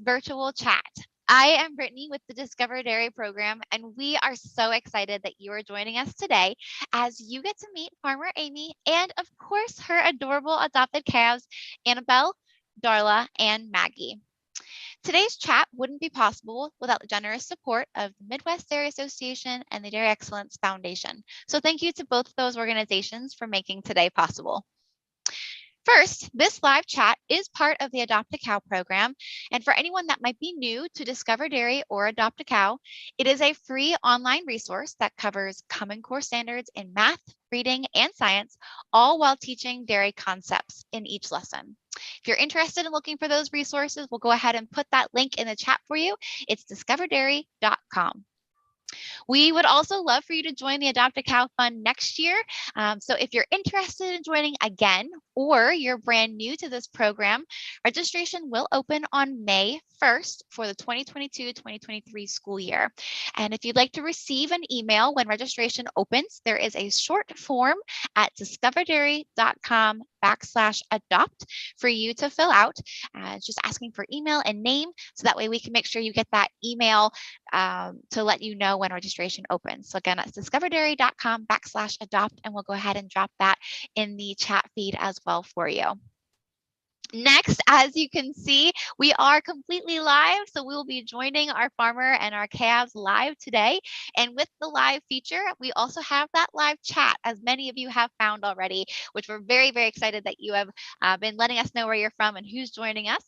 virtual chat. I am Brittany with the Discover Dairy program, and we are so excited that you are joining us today as you get to meet Farmer Amy and, of course, her adorable adopted calves, Annabelle, Darla, and Maggie. Today's chat wouldn't be possible without the generous support of the Midwest Dairy Association and the Dairy Excellence Foundation. So thank you to both of those organizations for making today possible. First, this live chat is part of the Adopt a Cow program. And for anyone that might be new to Discover Dairy or Adopt a Cow, it is a free online resource that covers Common Core standards in math, reading, and science, all while teaching dairy concepts in each lesson. If you're interested in looking for those resources, we'll go ahead and put that link in the chat for you. It's discoverdairy.com. We would also love for you to join the Adopt a Cow Fund next year. So if you're interested in joining again, or you're brand new to this program, registration will open on May 1st for the 2022-2023 school year. And if you'd like to receive an email when registration opens, there is a short form at discoverdairy.com/adopt for you to fill out. It's just asking for email and name, so that way we can make sure you get that email to let you know when registration opens. So again, that's discoverdairy.com/adopt, and we'll go ahead and drop that in the chat feed as well for you. Next, as you can see, we are completely live, so we will be joining our farmer and our calves live today. And with the live feature, we also have that live chat, as many of you have found already, which we're very, very excited that you have been letting us know where you're from and who's joining us.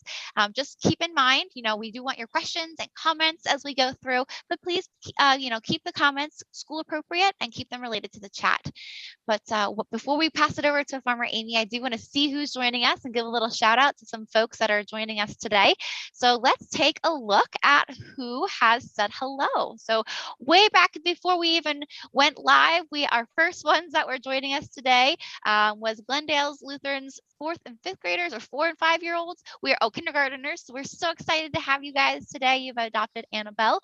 Just keep in mind, we do want your questions and comments as we go through, but please, keep the comments school appropriate and keep them related to the chat. But before we pass it over to Farmer Amy, I do want to see who's joining us and give a little shout out to some folks that are joining us today. So let's take a look at who has said hello. So way back before we even went live, our first ones that were joining us today was Glendale's Lutheran's 4th and 5th graders, or 4 and 5 year olds. We are kindergarteners. So we're so excited to have you guys today. You've adopted Annabelle.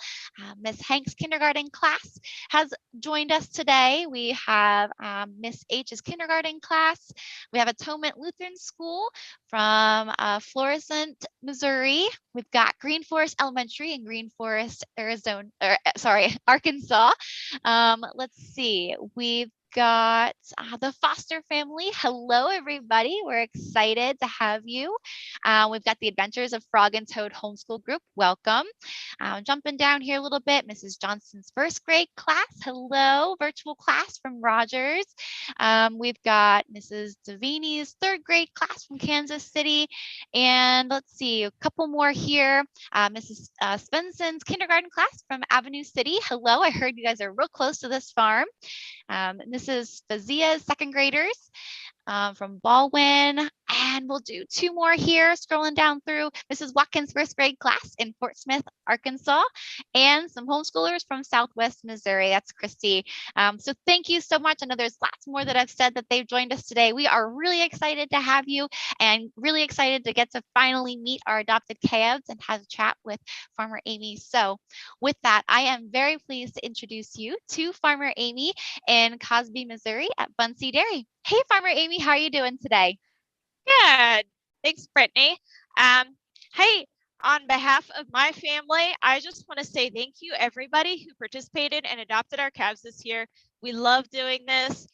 Miss Hank's kindergarten class has joined us today. We have Miss H's kindergarten class. We have Atonement Lutheran School from Florissant, Missouri. We've got Green Forest Elementary in Green Forest, Arkansas. Let's see. We've got the Foster family. Hello, everybody. We're excited to have you. We've got the Adventures of Frog and Toad homeschool group. Welcome. Jumping down here a little bit, Mrs. Johnson's 1st grade class. Hello, virtual class from Rogers. We've got Mrs. Davini's 3rd grade class from Kansas City. And let's see, a couple more here. Mrs. Svensson's kindergarten class from Avenue City. Hello, I heard you guys are real close to this farm. Mrs. Fazia's 2nd graders from Baldwin. And we'll do 2 more here, scrolling down through Mrs. Watkins' 1st grade class in Fort Smith, Arkansas, and some homeschoolers from Southwest Missouri. That's Christy. So thank you so much. I know there's lots more that I've said that they've joined us today. We are really excited to have you and really excited to get to finally meet our adopted calves and have a chat with Farmer Amy. So with that, I am very pleased to introduce you to Farmer Amy in Cosby, Missouri at Bunse Dairy. Hey, Farmer Amy, how are you doing today? Good. Thanks, Brittany. Hey, on behalf of my family, I just want to say thank you, everybody who participated and adopted our calves this year. We love doing this.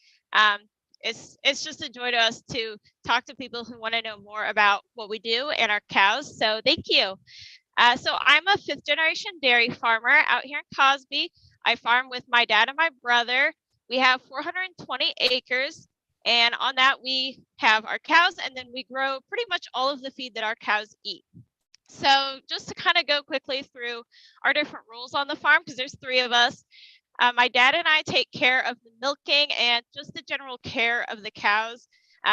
It's just a joy to us to talk to people who want to know more about what we do and our cows. So thank you. So I'm a 5th generation dairy farmer out here in Cosby. I farm with my dad and my brother. We have 420 acres. And on that, we have our cows, and then we grow pretty much all of the feed that our cows eat. So just to kind of go quickly through our different roles on the farm, because there's 3 of us. My dad and I take care of the milking and just the general care of the cows.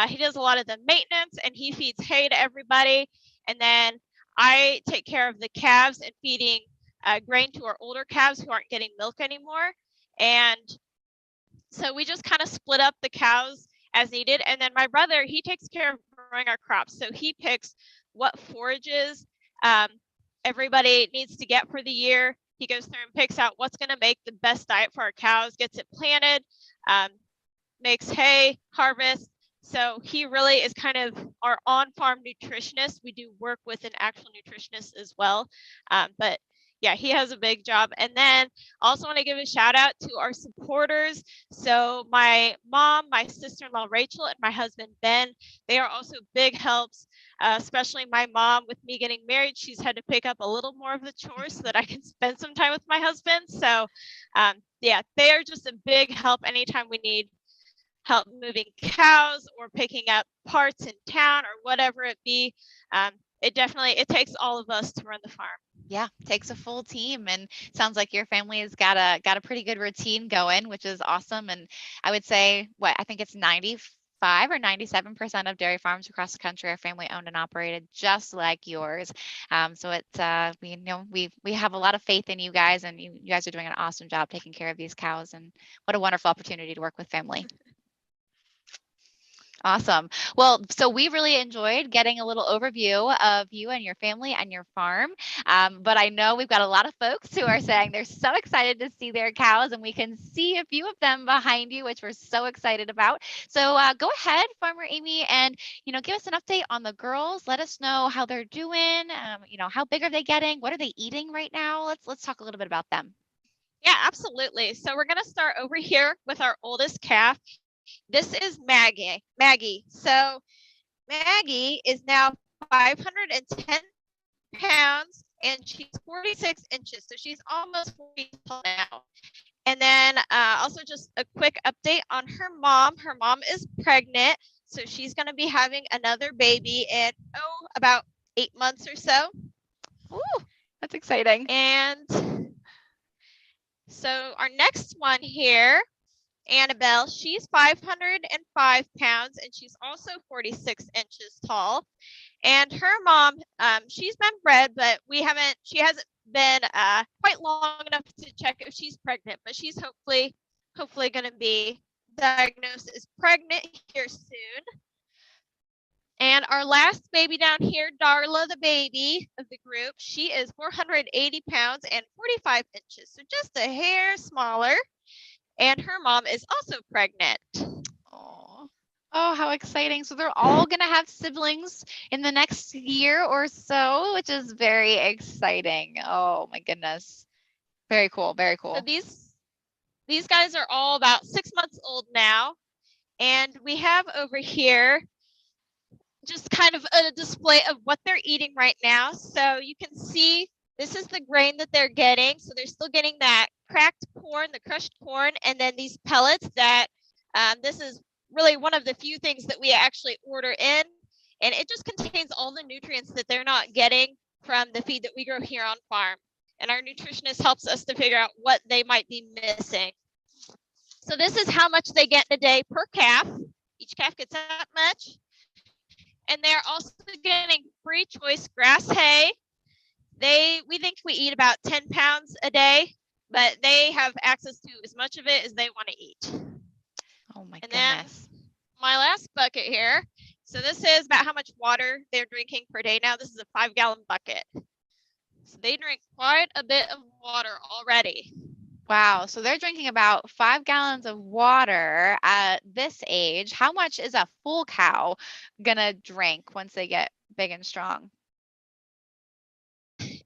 He does a lot of the maintenance, and he feeds hay to everybody. And then I take care of the calves and feeding grain to our older calves who aren't getting milk anymore. And so we just kind of split up the cows as needed. And then my brother, he takes care of growing our crops. So he picks what forages everybody needs to get for the year. He goes through and picks out what's going to make the best diet for our cows, gets it planted, makes hay, harvest, So he really is kind of our on-farm nutritionist. We do work with an actual nutritionist as well. But yeah, he has a big job. And then also want to give a shout out to our supporters. So my mom, my sister-in-law Rachel, and my husband Ben, they are also big helps. Especially my mom, with me getting married, she's had to pick up a little more of the chores so that I can spend some time with my husband. So yeah, they are just a big help anytime we need help moving cows or picking up parts in town or whatever it be. It takes all of us to run the farm. Yeah, takes a full team, and sounds like your family has got a pretty good routine going, which is awesome. And I would say, I think it's 95 or 97% of dairy farms across the country are family owned and operated, just like yours. So it's we know we have a lot of faith in you guys, and you guys are doing an awesome job taking care of these cows. And what a wonderful opportunity to work with family. Awesome. Well, so we really enjoyed getting a little overview of you and your family and your farm. But I know we've got a lot of folks who are saying they're so excited to see their cows, and we can see a few of them behind you, which we're so excited about. So go ahead, Farmer Amy, and give us an update on the girls. Let us know how they're doing. How big are they getting? What are they eating right now? Let's talk a little bit about them. Yeah, absolutely. So we're going to start over here with our oldest calf. This is Maggie. So Maggie is now 510 pounds and she's 46 inches. So she's almost 40 tall now. And then also just a quick update on her mom. Her mom is pregnant. So she's going to be having another baby in, about 8 months or so. Ooh, that's exciting. And so our next one here, Annabelle, she's 505 pounds and she's also 46 inches tall. And her mom, she's been bred, but she hasn't been quite long enough to check if she's pregnant, but she's hopefully going to be diagnosed as pregnant here soon. And our last baby down here, Darla, the baby of the group, she is 480 pounds and 45 inches, so just a hair smaller. And her mom is also pregnant. Oh, how exciting. So they're all going to have siblings in the next year or so, which is very exciting. Oh my goodness. Very cool. Very cool. So these guys are all about 6 months old now. And we have over here just kind of a display of what they're eating right now. So you can see this is the grain that they're getting. So they're still getting that cracked corn, the crushed corn, and then these pellets that this is really one of the few things that we actually order in. And it just contains all the nutrients that they're not getting from the feed that we grow here on farm. And our nutritionist helps us to figure out what they might be missing. So this is how much they get in a day per calf. Each calf gets that much. And they're also getting free choice grass hay. We think we eat about 10 pounds a day, but they have access to as much of it as they want to eat. Oh my and goodness. Then my last bucket here. So this is about how much water they're drinking per day now. This is a 5-gallon bucket. So they drink quite a bit of water already. Wow. So they're drinking about 5 gallons of water at this age. How much is a full cow going to drink once they get big and strong?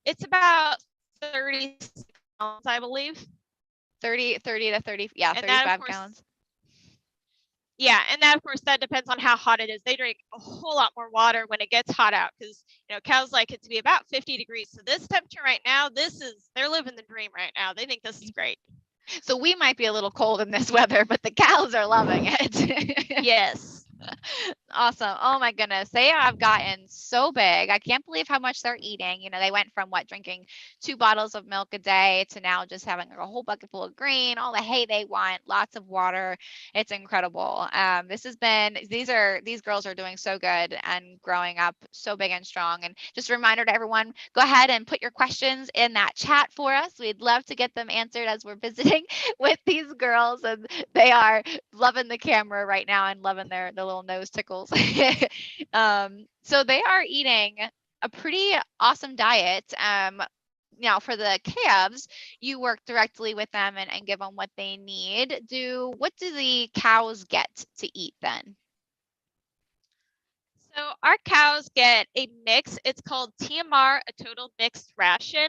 It's about 30 gallons, I believe. 30 to 30, yeah, 35 gallons. Yeah, and that of course that depends on how hot it is. They drink a whole lot more water when it gets hot out because cows like it to be about 50 degrees. So this temperature right now, they're living the dream right now. They think this is great. So we might be a little cold in this weather, but the cows are loving it. Yes. Awesome. Oh my goodness. They have gotten so big. I can't believe how much they're eating. They went from drinking 2 bottles of milk a day to now just having a whole bucket full of grain, all the hay they want, lots of water. It's incredible. These girls are doing so good and growing up so big and strong. And just a reminder to everyone, go ahead and put your questions in that chat for us. We'd love to get them answered as we're visiting with these girls, and they are loving the camera right now and loving the little nose tickles. So they are eating a pretty awesome diet. Now for the calves, you work directly with them and give them what they need. What do the cows get to eat then? So our cows get a mix. It's called TMR, a total mixed ration,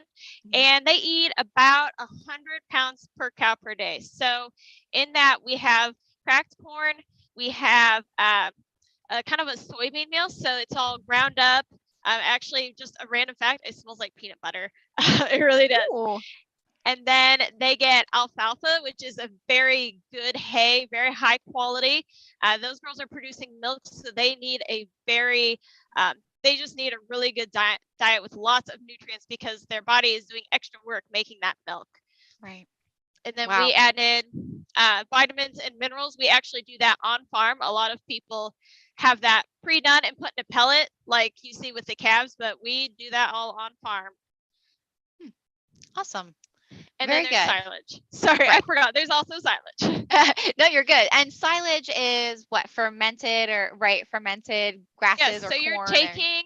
and they eat about 100 pounds per cow per day. So in that we have cracked corn, we have a kind of a soybean meal, so it's all ground up. Actually, just a random fact, it smells like peanut butter. It really does. Ooh. And then they get alfalfa, which is a very good hay, very high quality. Those girls are producing milk, so they need a very, they just need a really good diet with lots of nutrients because their body is doing extra work making that milk. Right. And then Wow. we add in vitamins and minerals. We actually do that on farm. A lot of people have that pre-done and put in a pellet like you see with the calves, but we do that all on farm. Awesome. And Very then there's good. silage. Sorry, I Right. forgot. There's also silage. No, you're good. And silage is what, fermented or right, fermented grasses Yes, or so you're corn or taking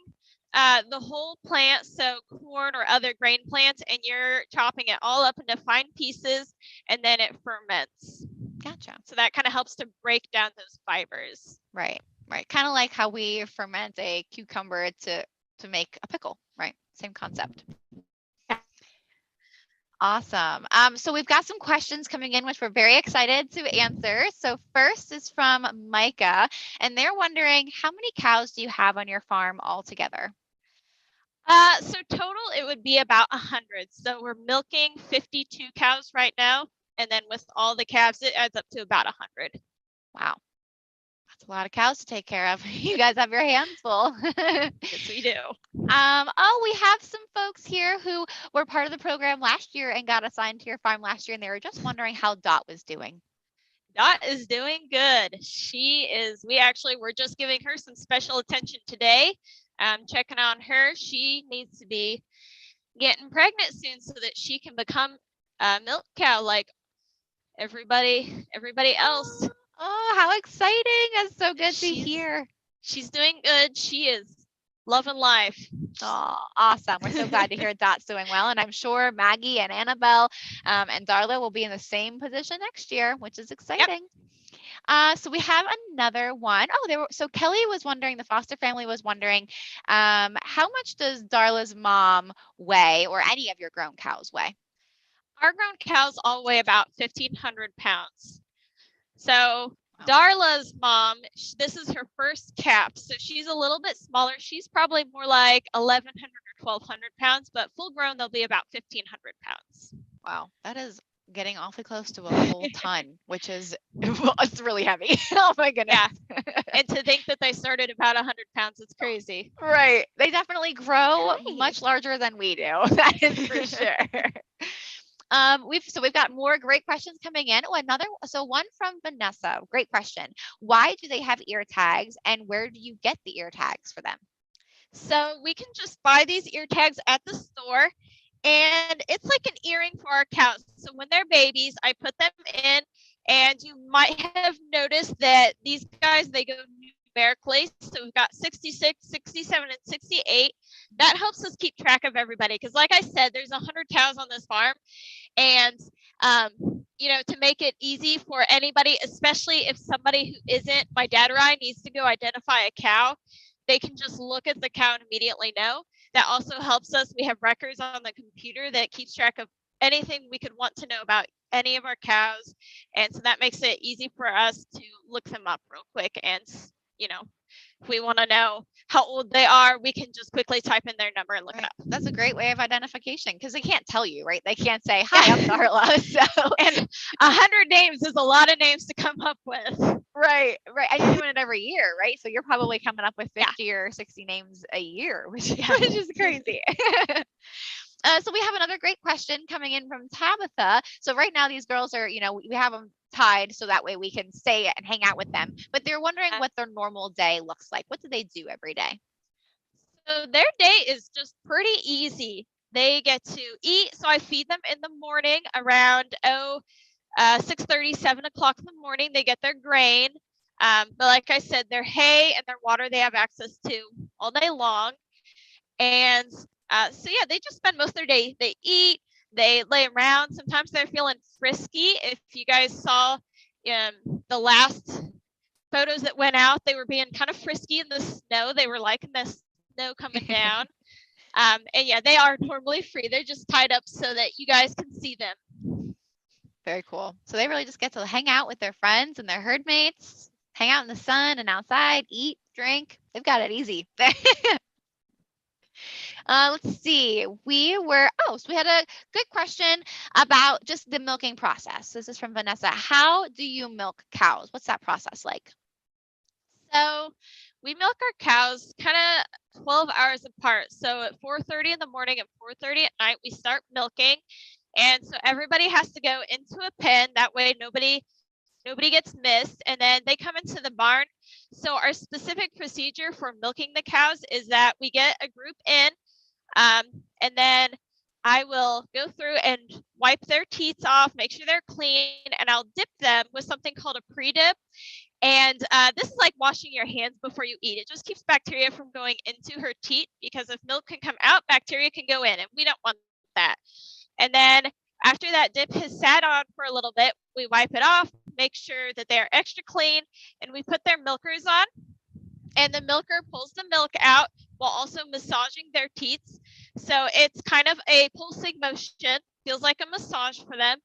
the whole plant, so corn or other grain plants, and you're chopping it all up into fine pieces, and then it ferments. gotcha. So that kind of helps to break down those fibers. Right. Right. Kind of like how we ferment a cucumber to make a pickle, right? Same concept. Awesome. So we've got some questions coming in, which we're very excited to answer. So first is from Micah, and they're wondering, how many cows do you have on your farm altogether? So total, it would be about 100. So we're milking 52 cows right now, and then with all the calves, it adds up to about 100. Wow. That's a lot of cows to take care of. You guys have your hands full. Yes, we do. Oh, we have some folks here who were part of the program last year and got assigned to your farm last year, and they were just wondering how Dot was doing. Dot is doing good. We actually were just giving her some special attention today. Checking on her. She needs to be getting pregnant soon so that she can become a milk cow like everybody else. Oh, how exciting. That's so good to hear. She's doing good. She is loving life. Oh, awesome. We're so glad to hear Dot's doing well. And I'm sure Maggie and Annabelle and Darla will be in the same position next year, which is exciting. Yep. So we have another one. Oh, so Kelly was wondering, the foster family was wondering, how much does Darla's mom weigh, or any of your grown cows weigh? Our grown cows all weigh about 1,500 pounds. So Darla's mom, this is her first calf, so she's a little bit smaller. She's probably more like 1,100 or 1,200 pounds, but full grown, they'll be about 1,500 pounds. Wow, that is getting awfully close to a full ton, which is, it's really heavy. Oh my goodness. Yeah. And to think that they started about 100 pounds, it's crazy. Right. They definitely grow much larger than we do. That is for sure. We've got more great questions coming in. Oh, one from Vanessa. Great question. Why do they have ear tags, and where do you get the ear tags for them? So we can just buy these ear tags at the store, and it's like an earring for our cows. So when they're babies, I put them in, and you might have noticed that these guys, they go numerically. So we've got 66, 67, and 68. That helps us keep track of everybody because, like I said, there's 100 cows on this farm. And, to make it easy for anybody, especially if somebody who isn't my dad or I needs to go identify a cow, they can just look at the cow and immediately know. That also helps us. We have records on the computer that keeps track of anything we could want to know about any of our cows. And so that makes it easy for us to look them up real quick. And, if we want to know how old they are, we can just quickly type in their number and look it up. That's a great way of identification because they can't tell you, right? They can't say, hi, I'm Darla. So. And 100 names is a lot of names to come up with. Right. And you're doing it every year, right? So you're probably coming up with 50 or 60 names a year, which is crazy. So we have another great question coming in from Tabitha. So right now these girls are, we have them tied so that way we can stay and hang out with them. But they're wondering what their normal day looks like. What do they do every day? So their day is just pretty easy. They get to eat. So I feed them in the morning around 6:30, 7 o'clock in the morning. They get their grain. But like I said, their hay and their water they have access to all day long. And they just spend most of their day. They eat, they lay around. Sometimes they're feeling frisky. If you guys saw the last photos that went out, they were being kind of frisky in the snow. They were liking the snow coming down. And yeah, they are normally free. They're just tied up so that you guys can see them. Very cool. So they really just get to hang out with their friends and their herd mates, hang out in the sun and outside, eat, drink. They've got it easy. Let's see. So we had a good question about just the milking process. This is from Vanessa. How do you milk cows? What's that process like? So we milk our cows kind of 12 hours apart. So at 4:30 in the morning and 4:30 at night, we start milking. And so everybody has to go into a pen. That way nobody gets missed. And then they come into the barn. So our specific procedure for milking the cows is that we get a group in, and then I will go through and wipe their teats off, make sure they're clean, and I'll dip them with something called a pre-dip. And this is like washing your hands before you eat. It just keeps bacteria from going into her teat, because if milk can come out, bacteria can go in, and we don't want that. And then after that dip has sat on for a little bit, we wipe it off, make sure that they're extra clean, and we put their milkers on. And the milker pulls the milk out while also massaging their teats. So it's kind of a pulsing motion, feels like a massage for them.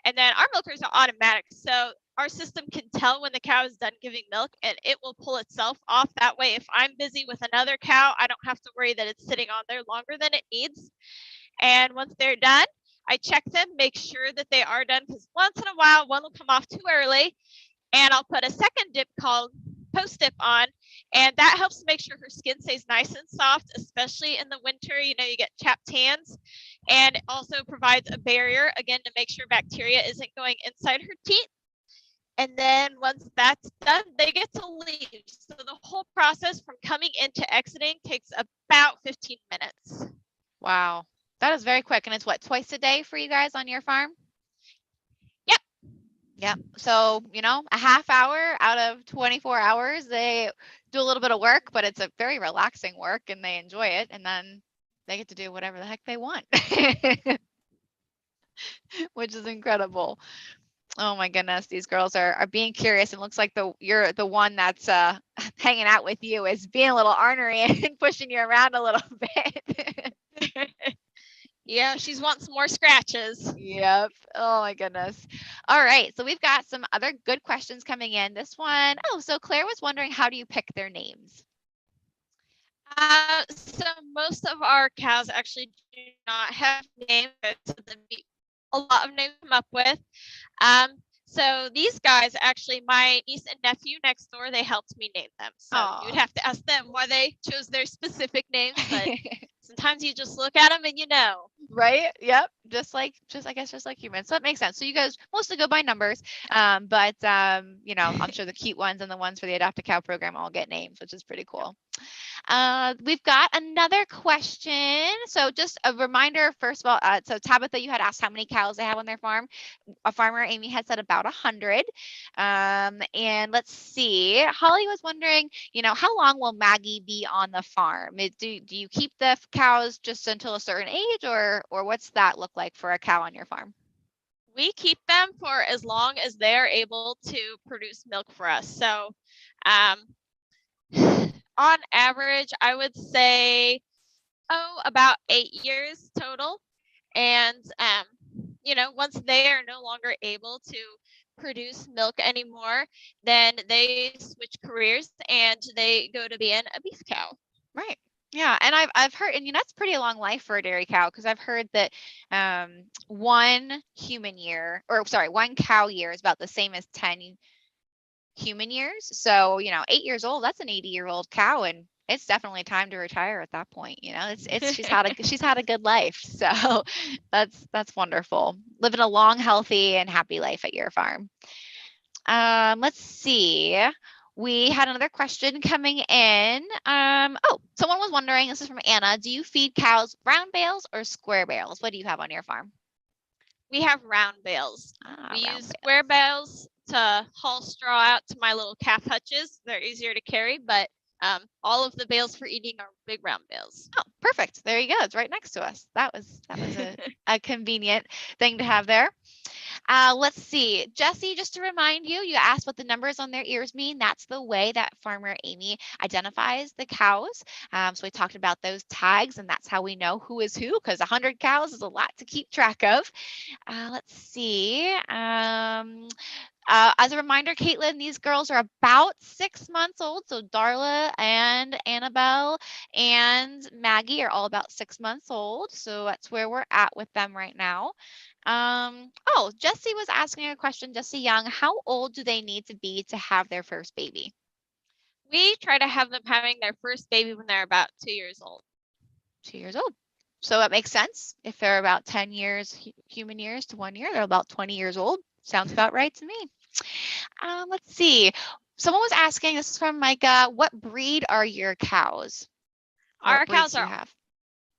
And then our milkers are automatic. So our system can tell when the cow is done giving milk, and it will pull itself off. That way, if I'm busy with another cow, I don't have to worry that it's sitting on there longer than it needs. And once they're done, I check them, make sure that they are done, because once in a while, one will come off too early, and I'll put a second dip called post dip on, and that helps to make sure her skin stays nice and soft, especially in the winter. You get chapped hands, and it also provides a barrier, again, to make sure bacteria isn't going inside her teeth. And then once that's done, they get to leave. So the whole process from coming in to exiting takes about 15 minutes. Wow. That is very quick. And it's what, twice a day for you guys on your farm? Yep. Yep. So, a half hour out of 24 hours, they do a little bit of work, but it's a very relaxing work and they enjoy it. And then they get to do whatever the heck they want, which is incredible. Oh my goodness, these girls are being curious, and looks like you're the one that's hanging out with you is being a little ornery and pushing you around a little bit. Yeah, she's wanting some more scratches. Yep. Oh my goodness. All right. So we've got some other good questions coming in. This one, so Claire was wondering, how do you pick their names? So most of our cows actually do not have names. So a lot of names to come up with. So these guys, actually, my niece and nephew next door, they helped me name them. So you'd have to ask them why they chose their specific names, but sometimes you just look at them and you know. Right? Yep. Just like humans. So that makes sense. So you guys mostly go by numbers, but I'm sure the cute ones and the ones for the Adopt a Cow program all get names, which is pretty cool. We've got another question. So just a reminder, first of all, so Tabitha, you had asked how many cows they have on their farm. A farmer, Amy, had said about 100. And let's see, Holly was wondering, how long will Maggie be on the farm? Do you keep the cows just until a certain age, or what's that look like for a cow on your farm? We keep them for as long as they're able to produce milk for us. So on average, I would say, about 8 years total. And, once they are no longer able to produce milk anymore, then they switch careers and they go to being a beef cow. Right. Yeah, and I've heard, and that's pretty long life for a dairy cow, because I've heard that one cow year is about the same as 10 human years. So 8 years old, that's an 80-year-old cow, and it's definitely time to retire at that point. It's she's had a good life, so that's wonderful. Living a long, healthy, and happy life at your farm. Let's see. We had another question coming in. Someone was wondering, this is from Anna, do you feed cows round bales or square bales? What do you have on your farm? We have round bales. We use square bales to haul straw out to my little calf hutches. They're easier to carry, but all of the bales for eating are big round bales. Oh, perfect. There you go. It's right next to us. That was a convenient thing to have there. Let's see. Jesse, just to remind you, you asked what the numbers on their ears mean. That's the way that Farmer Amy identifies the cows. So we talked about those tags, and that's how we know who is who, because 100 cows is a lot to keep track of. Let's see. As a reminder, Caitlin, these girls are about 6 months old. So Darla and Annabelle and Maggie are all about 6 months old. So that's where we're at with them right now. Oh, Jesse was asking a question, Jesse Young. How old do they need to be to have their first baby? We try to have them having their first baby when they're about 2 years old. 2 years old. So that makes sense. If they're about 10 years, human years to 1 year, they're about 20 years old. Sounds about right to me. Let's see. Someone was asking, this is from Micah, what breed are your cows? What breeds do you have?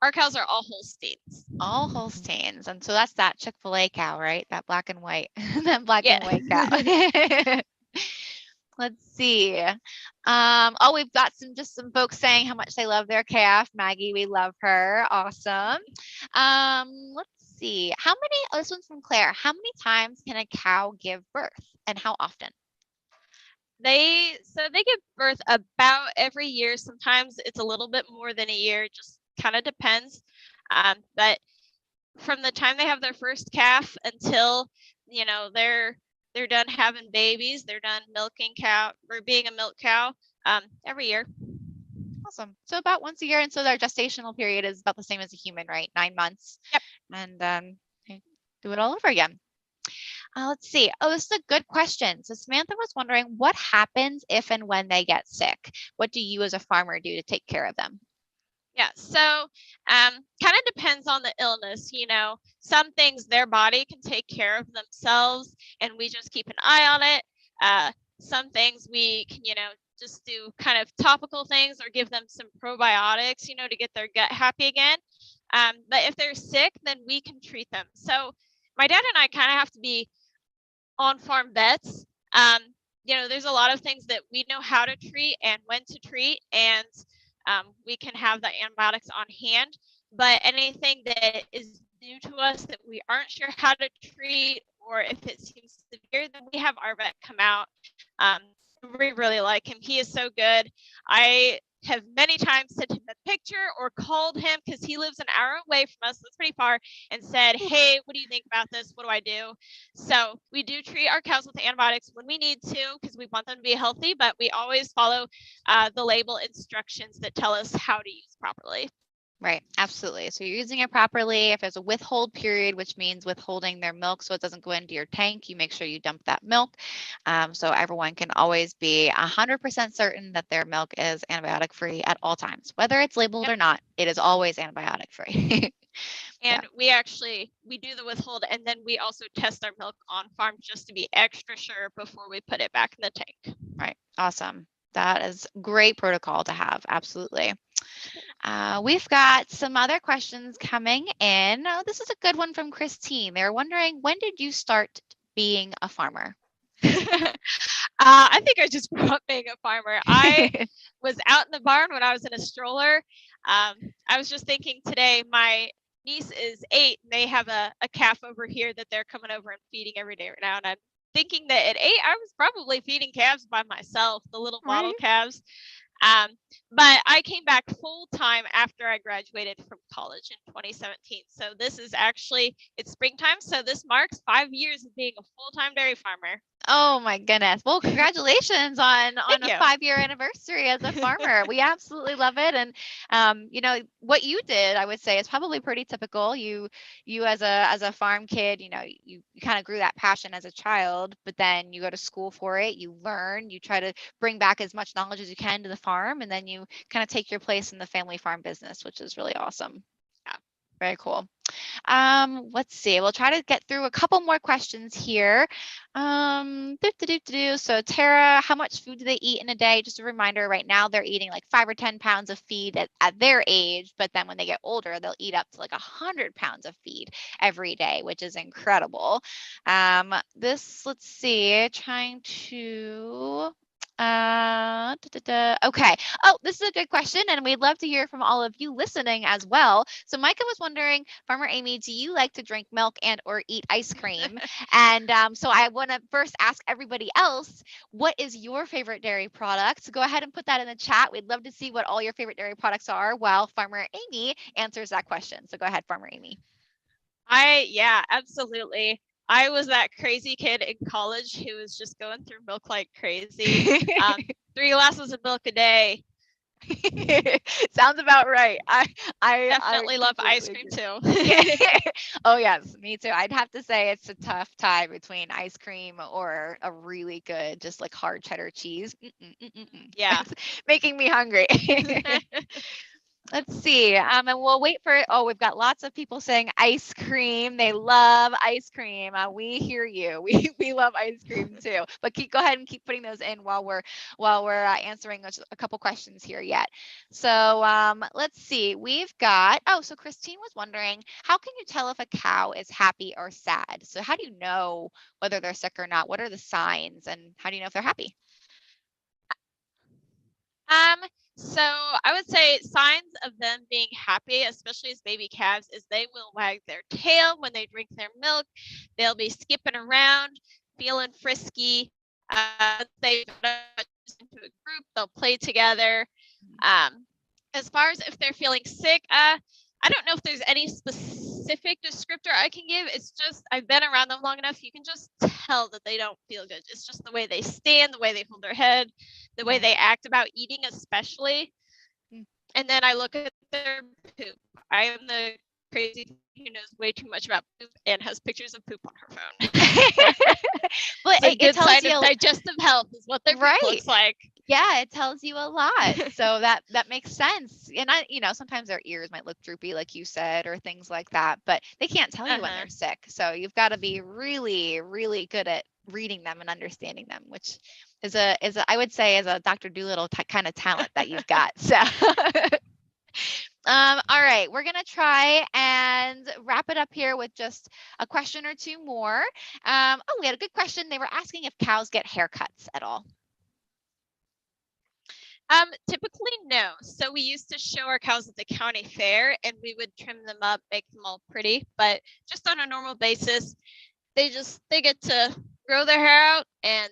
Our cows are all Holsteins. All Holsteins. And so that's that Chick-fil-A cow, right? That black and white, that black Yeah. and white cow. Let's see. Oh, we've got some folks saying how much they love their calf. Maggie, we love her. Awesome. Let's see. How many, oh, this one's from Claire. How many times can a cow give birth and how often? They give birth about every year. Sometimes it's a little bit more than a year, just kind of depends. But from the time they have their first calf until they're done having babies, they're done milking cow or being a milk cow, every year. Awesome. So about once a year, and so their gestational period is about the same as a human, right? 9 months. Yep. And then do it all over again. Let's see. Oh, this is a good question. So Samantha was wondering what happens if and when they get sick? What do you as a farmer do to take care of them? Yeah, so kind of depends on the illness. Some things their body can take care of themselves, and we just keep an eye on it. Some things we can, just do kind of topical things or give them some probiotics, to get their gut happy again. But if they're sick, then we can treat them. So my dad and I kind of have to be on-farm vets. There's a lot of things that we know how to treat and when to treat, and we can have the antibiotics on hand. But anything that is new to us that we aren't sure how to treat, or if it seems severe, then we have our vet come out. We really like him. He is so good. I have many times sent him a picture or called him because he lives an hour away from us. That's pretty far, and said, hey, what do you think about this? What do I do? So we do treat our cows with antibiotics when we need to because we want them to be healthy, but we always follow the label instructions that tell us how to use properly. Right, absolutely. So you're using it properly. If there's a withhold period, which means withholding their milk so it doesn't go into your tank, you make sure you dump that milk. So everyone can always be 100% certain that their milk is antibiotic free at all times. Whether it's labeled or not, it is always antibiotic free. And we do the withhold, and then we also test our milk on farm just to be extra sure before we put it back in the tank. Right, awesome. That is great protocol to have, absolutely. We've got some other questions coming in. Oh, this is a good one from Christine. They're wondering, when did you start being a farmer? I think I just grew up being a farmer. I was out in the barn when I was in a stroller. I was just thinking today, my niece is 8, and they have a calf over here that they're coming over and feeding every day right now. And I'm thinking that at 8, I was probably feeding calves by myself, the little bottle calves. But I came back full time after I graduated from college in 2017. So this is actually, it's springtime. So this marks 5 years of being a full-time dairy farmer. Oh my goodness. Well, congratulations on a 5-year anniversary as a farmer. We absolutely love it. And what you did, I would say, is probably pretty typical. You as a farm kid, you kind of grew that passion as a child, but then you go to school for it, you learn, you try to bring back as much knowledge as you can to the farm, and then you kind of take your place in the family farm business, which is really awesome. Yeah, very cool. Let's see. We'll try to get through a couple more questions here. So Tara, how much food do they eat in a day? Just a reminder, right now they're eating like 5 or 10 pounds of feed at their age, but then when they get older, they'll eat up to like 100 pounds of feed every day, which is incredible. Let's see, trying to Okay. Oh, this is a good question, and we'd love to hear from all of you listening as well. So Micah was wondering, Farmer Amy, do you like to drink milk and or eat ice cream? And so I want to first ask everybody else, what is your favorite dairy product? So go ahead and put that in the chat. We'd love to see what all your favorite dairy products are while Farmer Amy answers that question. So go ahead, Farmer Amy. Yeah, absolutely. I was that crazy kid in college who was just going through milk like crazy. 3 glasses of milk a day. Sounds about right. I Definitely love ice cream agree. too. Yeah. Oh yes, me too. I'd have to say it's a tough tie between ice cream or a really good, just like hard cheddar cheese. Yeah. It's making me hungry. Let's see. And we'll wait for, oh, we've got lots of people saying ice cream. They love ice cream. We hear you. We love ice cream too. But go ahead and keep putting those in while we're answering a couple questions here yet. So let's see. We've got, oh, so Christine was wondering, how can you tell if a cow is happy or sad? So how do you know whether they're sick or not? What are the signs, and how do you know if they're happy? So I would say signs of them being happy, especially as baby calves, is they will wag their tail when they drink their milk. They'll be skipping around, feeling frisky. They into a group, they'll play together. As far as if they're feeling sick, I don't know if there's any specific descriptor I can give. It's just I've been around them long enough. You can just tell that they don't feel good. It's just the way they stand, the way they hold their head, the way they act about eating, especially. And then I look at their poop. I am the crazy who knows way too much about poop and has pictures of poop on her phone. But It's a good tells sign you of digestive health is what their poop looks like. Yeah, it tells you a lot. So that makes sense. And sometimes their ears might look droopy, like you said, or things like that, but they can't tell you when they're sick. So you've got to be really, really good at reading them and understanding them, which is I would say is a Dr. Doolittle kind of talent that you've got. So all right, we're gonna try and wrap it up here with just a question or two more. Oh, we had a good question. They were asking if cows get haircuts at all. Typically no. So we used to show our cows at the county fair and we would trim them up, make them all pretty, but just on a normal basis, they get to grow their hair out, and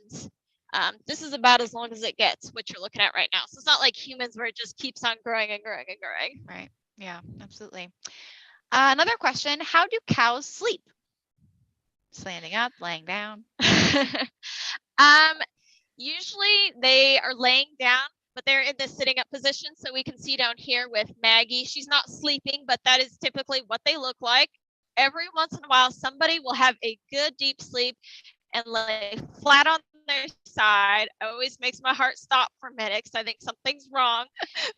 this is about as long as it gets, what you're looking at right now. So it's not like humans where it just keeps on growing and growing and growing. Right. Yeah, absolutely. Another question, how do cows sleep? Standing up, laying down? Usually they are laying down, but they're in the sitting up position. So we can see down here with Maggie, she's not sleeping, but that is typically what they look like. Every once in a while, somebody will have a good deep sleep and lay flat on their side. Always makes my heart stop for a minute because I think something's wrong.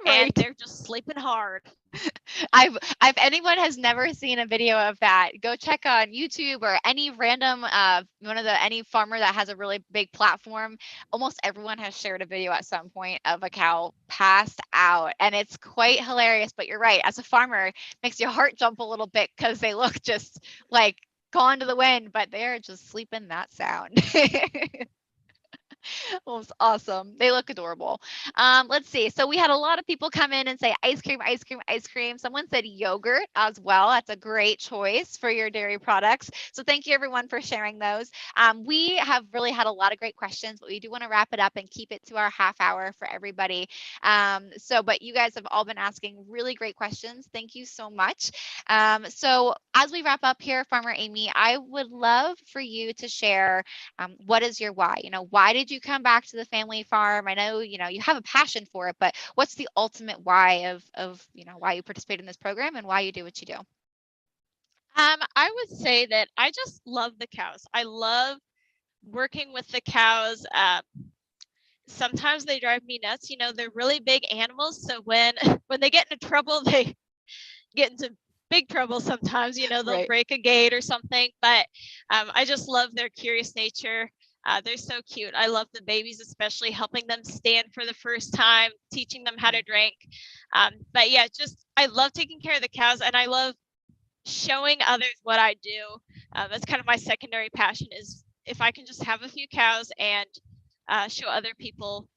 Right. And they're just sleeping hard. If anyone has never seen a video of that, go check on YouTube or any random any farmer that has a really big platform. Almost everyone has shared a video at some point of a cow passed out, and it's quite hilarious. But you're right, as a farmer, it makes your heart jump a little bit because they look just like gone to the wind, but they're just sleeping that sound. Well, it's awesome. They look adorable. Let's see. So we had a lot of people come in and say ice cream, ice cream, ice cream. Someone said yogurt as well. That's a great choice for your dairy products. So thank you everyone for sharing those. We have really had a lot of great questions, but we do want to wrap it up and keep it to our half hour for everybody. But you guys have all been asking really great questions. Thank you so much. So as we wrap up here, Farmer Amy, I would love for you to share what is your why? Why did you come back to the family farm? I know, you have a passion for it, but what's the ultimate why of why you participate in this program and why you do what you do? I would say that I just love the cows. I love working with the cows. Sometimes they drive me nuts. They're really big animals. So when they get into trouble, they get into big trouble sometimes. They'll break a gate or something. But I just love their curious nature. They're so cute. I love the babies, especially helping them stand for the first time, teaching them how to drink. But yeah, I love taking care of the cows, and I love showing others what I do. That's kind of my secondary passion, is if I can just have a few cows and show other people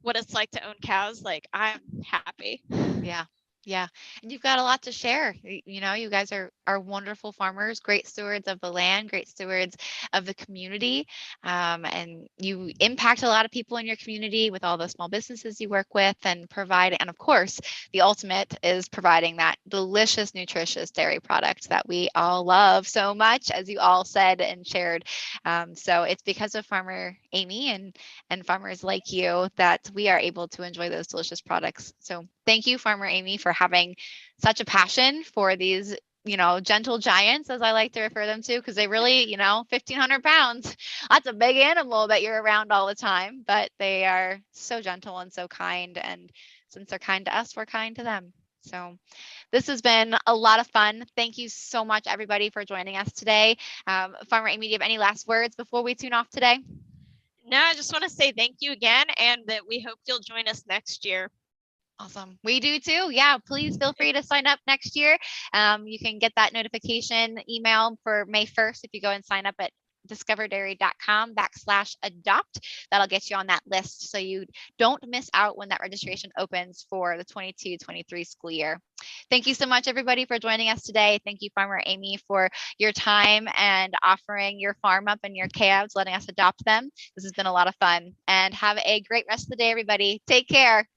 what it's like to own cows, like I'm happy. Yeah. Yeah. And you've got a lot to share. You know, you guys are wonderful farmers, great stewards of the land, great stewards of the community. And you impact a lot of people in your community with all the small businesses you work with and provide. And of course, the ultimate is providing that delicious, nutritious dairy product that we all love so much, as you all said and shared. So it's because of Farmer Amy and farmers like you that we are able to enjoy those delicious products. So thank you, Farmer Amy, for having such a passion for these, gentle giants, as I like to refer them to, because they really, 1,500 pounds. That's a big animal that you're around all the time, but they are so gentle and so kind. And since they're kind to us, we're kind to them. So this has been a lot of fun. Thank you so much, everybody, for joining us today. Farmer Amy, do you have any last words before we tune off today? No, I just want to say thank you again, and that we hope you'll join us next year. Awesome. We do too. Yeah, please feel free to sign up next year. You can get that notification email for May 1st if you go and sign up at discoverdairy.com/adopt. That'll get you on that list so you don't miss out when that registration opens for the 22-23 school year. Thank you so much, everybody, for joining us today. Thank you, Farmer Amy, for your time and offering your farm up and your calves, letting us adopt them. This has been a lot of fun. And have a great rest of the day, everybody. Take care.